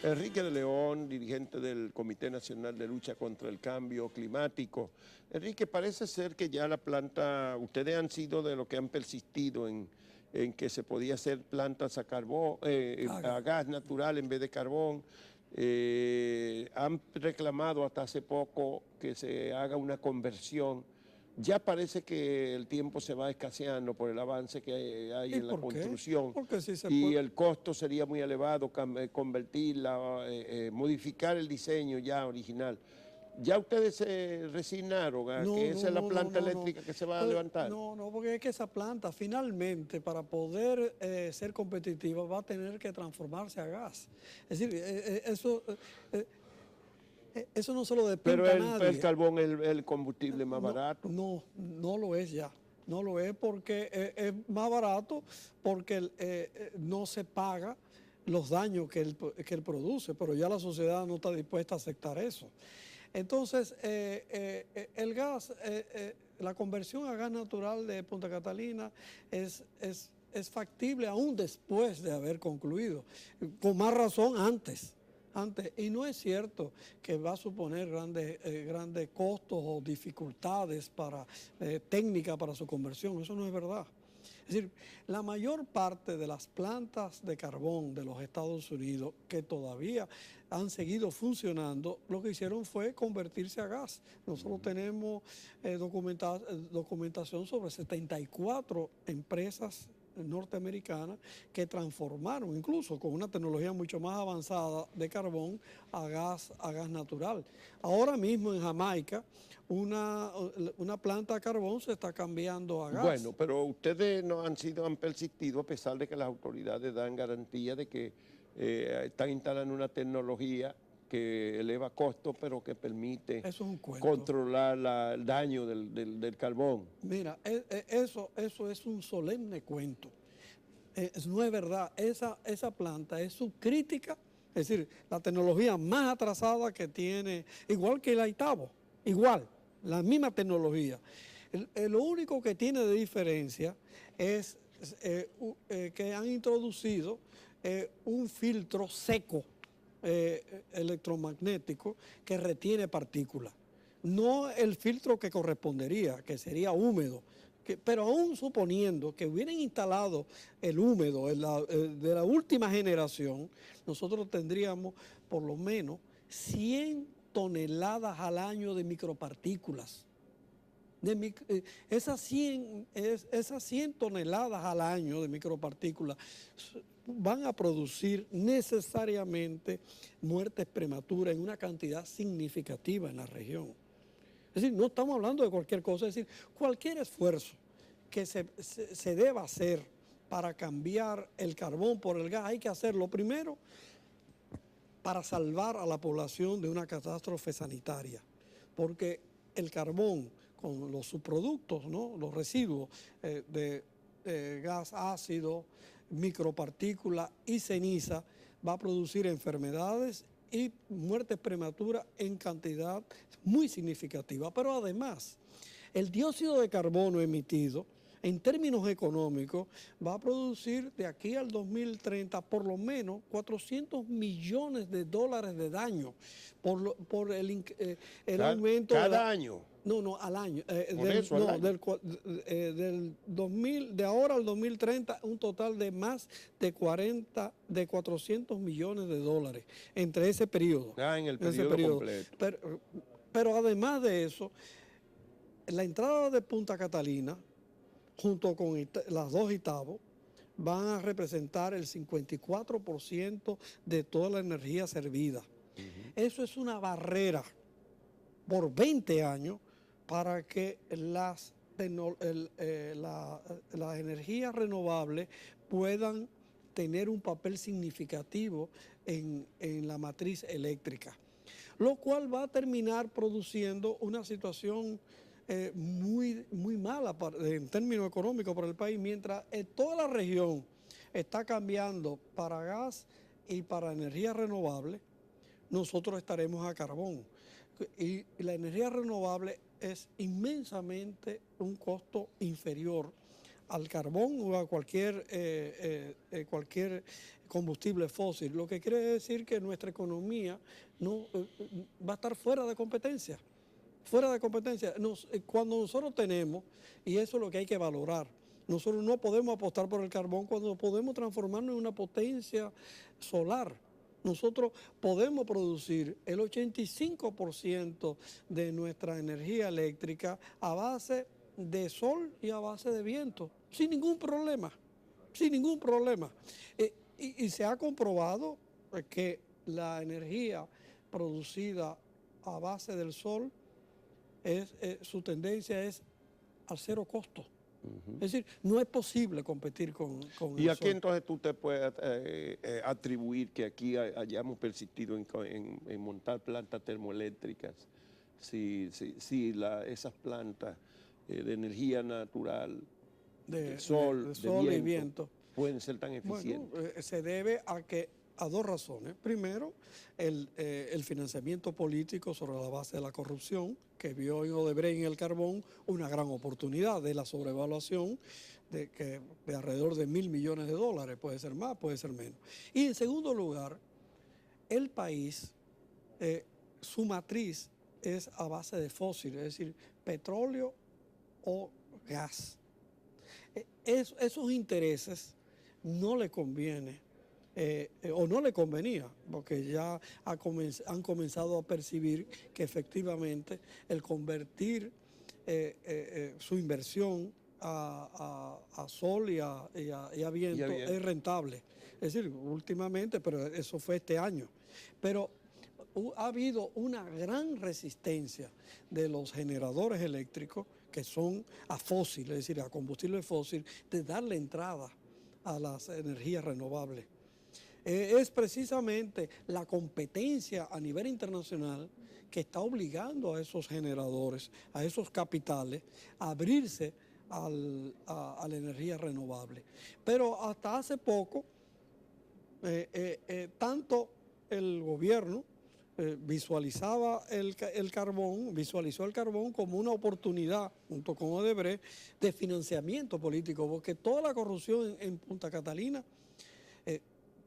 Enrique de León, dirigente del Comité Nacional de Lucha contra el Cambio Climático. Enrique, parece ser que ya la planta, ustedes han sido de los que han persistido en que se podía hacer plantas a carbón, a gas natural en vez de carbón. Han reclamado hasta hace poco que se haga una conversión. Ya parece que el tiempo se va escaseando por el avance que hay en la construcción. Porque sí se y puede. el costo sería muy elevado, convertirla, modificar el diseño ya original. ¿Ya ustedes se resignaron a que esa es la planta eléctrica que se va a levantar? No, porque es que esa planta finalmente para poder ser competitiva va a tener que transformarse a gas. Es decir, eso no se lo despinta a nadie. Pero el carbón es el combustible más barato. No lo es ya. No lo es porque es más barato porque no se paga los daños que él produce, pero ya la sociedad no está dispuesta a aceptar eso. Entonces, el gas, la conversión a gas natural de Punta Catalina es factible aún después de haber concluido, con más razón antes. Y no es cierto que va a suponer grandes costos o dificultades técnicas para su conversión, eso no es verdad. Es decir, la mayor parte de las plantas de carbón de los Estados Unidos que todavía han seguido funcionando, lo que hicieron fue convertirse a gas. Nosotros tenemos documentación sobre 74 empresas norteamericanas que transformaron, incluso con una tecnología mucho más avanzada de carbón a gas natural. Ahora mismo en Jamaica una planta de carbón se está cambiando a gas. Bueno, pero ustedes no han persistido a pesar de que las autoridades dan garantía de que están instalando una tecnología que eleva costos, pero que permite controlar el daño del carbón. Mira, eso es un solemne cuento. No es verdad. Esa planta es subcrítica, es decir, la tecnología más atrasada que tiene, igual que el Itabo, igual, la misma tecnología. Lo único que tiene de diferencia es que han introducido un filtro seco electromagnético que retiene partículas. No el filtro que correspondería, que sería húmedo, pero aún suponiendo que hubieran instalado el húmedo de la última generación, nosotros tendríamos por lo menos 100 toneladas al año de micropartículas. Esas 100 toneladas al año de micropartículas van a producir necesariamente muertes prematuras en una cantidad significativa en la región. Es decir, no estamos hablando de cualquier cosa, es decir, cualquier esfuerzo que se deba hacer para cambiar el carbón por el gas, hay que hacerlo primero para salvar a la población de una catástrofe sanitaria, porque el carbón con los subproductos, ¿no?, los residuos de gas ácido, micropartículas y ceniza, va a producir enfermedades y muertes prematuras en cantidad muy significativa. Pero además, el dióxido de carbono emitido, en términos económicos, va a producir de aquí al 2030 por lo menos 400 millones de dólares de daño por el aumento. ¿Cada año? No, al año. Del 2000, de ahora al 2030, un total de más de 400 millones de dólares entre ese periodo. En el periodo completo. Pero además de eso, la entrada de Punta Catalina, junto con las dos Itabo, van a representar el 54% de toda la energía servida. Eso es una barrera por 20 años para que las energías renovables puedan tener un papel significativo en la matriz eléctrica, lo cual va a terminar produciendo una situación muy mala en términos económicos para el país, mientras toda la región está cambiando para gas y para energía renovable, nosotros estaremos a carbón. Y la energía renovable es inmensamente un costo inferior al carbón o a cualquier combustible fósil, lo que quiere decir que nuestra economía no, va a estar fuera de competencia. Fuera de competencia. Cuando nosotros tenemos, y eso es lo que hay que valorar, nosotros no podemos apostar por el carbón cuando podemos transformarnos en una potencia solar. Nosotros podemos producir el 85% de nuestra energía eléctrica a base de sol y a base de viento, sin ningún problema, sin ningún problema. Y se ha comprobado que la energía producida a base del sol, su tendencia es al cero costo. Es decir, no es posible competir con ¿Y el aquí sol. entonces tú te puedes atribuir que aquí hayamos persistido en montar plantas termoeléctricas? Si esas plantas de energía natural, de sol y viento, pueden ser tan eficientes. Bueno, se debe a dos razones. Primero, el financiamiento político sobre la base de la corrupción, que vio en Odebrecht en el carbón una gran oportunidad de la sobrevaluación de alrededor de $1.000 millones, puede ser más, puede ser menos. Y en segundo lugar, el país, su matriz es a base de fósiles, es decir, petróleo o gas. Esos intereses no le conviene o no le convenía, porque ya han comenzado a percibir que efectivamente el convertir su inversión a sol y a viento es rentable. Es decir, últimamente, pero eso fue este año. Pero ha habido una gran resistencia de los generadores eléctricos que son a fósil, es decir, a combustible fósil, de darle entrada a las energías renovables. Es precisamente la competencia a nivel internacional que está obligando a esos generadores, a esos capitales, a abrirse a la energía renovable. Pero hasta hace poco, tanto el gobierno visualizó el carbón como una oportunidad, junto con Odebrecht, de financiamiento político, porque toda la corrupción en Punta Catalina,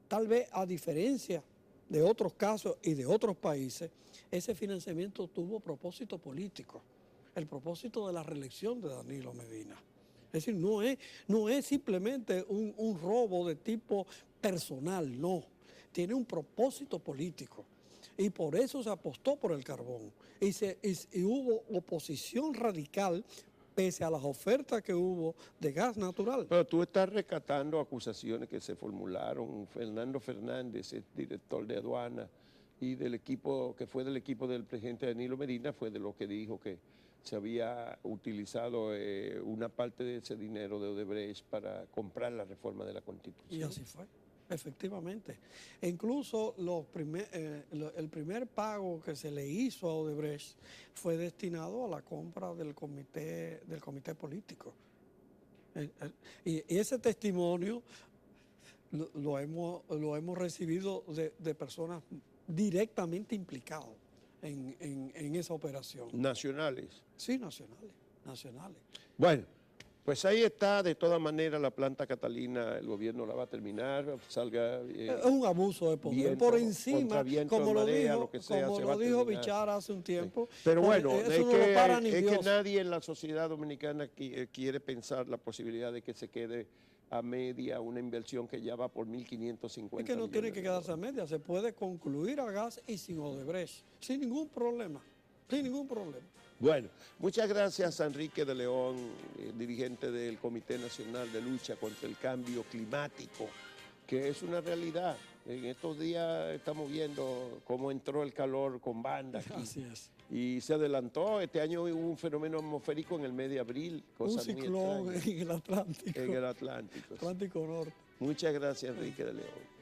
tal vez a diferencia de otros casos y de otros países, ese financiamiento tuvo propósito político, el propósito de la reelección de Danilo Medina. Es decir, no es simplemente un robo de tipo personal, no, tiene un propósito político. Y por eso se apostó por el carbón. Y hubo oposición radical pese a las ofertas que hubo de gas natural. Pero tú estás rescatando acusaciones que se formularon. Fernando Fernández, el director de aduana, y del equipo, que fue del equipo del presidente Danilo Medina, fue de lo que dijo que se había utilizado una parte de ese dinero de Odebrecht para comprar la reforma de la Constitución. Y así fue. Efectivamente. E incluso el primer pago que se le hizo a Odebrecht fue destinado a la compra del comité político. Y ese testimonio lo hemos recibido de personas directamente implicadas en esa operación. ¿Nacionales? Sí, nacionales. Bueno. Pues ahí está, de todas maneras, la planta Catalina, el gobierno la va a terminar, salga... es un abuso de poder, viento, por encima, viento, como marea, lo lo que sea, dijo Bichara hace un tiempo. Pero bueno, es que nadie en la sociedad dominicana quiere pensar la posibilidad de que se quede a media una inversión que ya va por 1.550 Es que no tiene que quedarse a media, se puede concluir a gas y sin Odebrecht, sin ningún problema, sin ningún problema. Bueno, muchas gracias a Enrique de León, dirigente del Comité Nacional de Lucha contra el Cambio Climático, que es una realidad. En estos días estamos viendo cómo entró el calor con banda aquí. Así es. Y se adelantó. Este año hubo un fenómeno atmosférico en el mes de abril. Un ciclón en el Atlántico. En el Atlántico. Atlántico Norte. Muchas gracias, Enrique de León.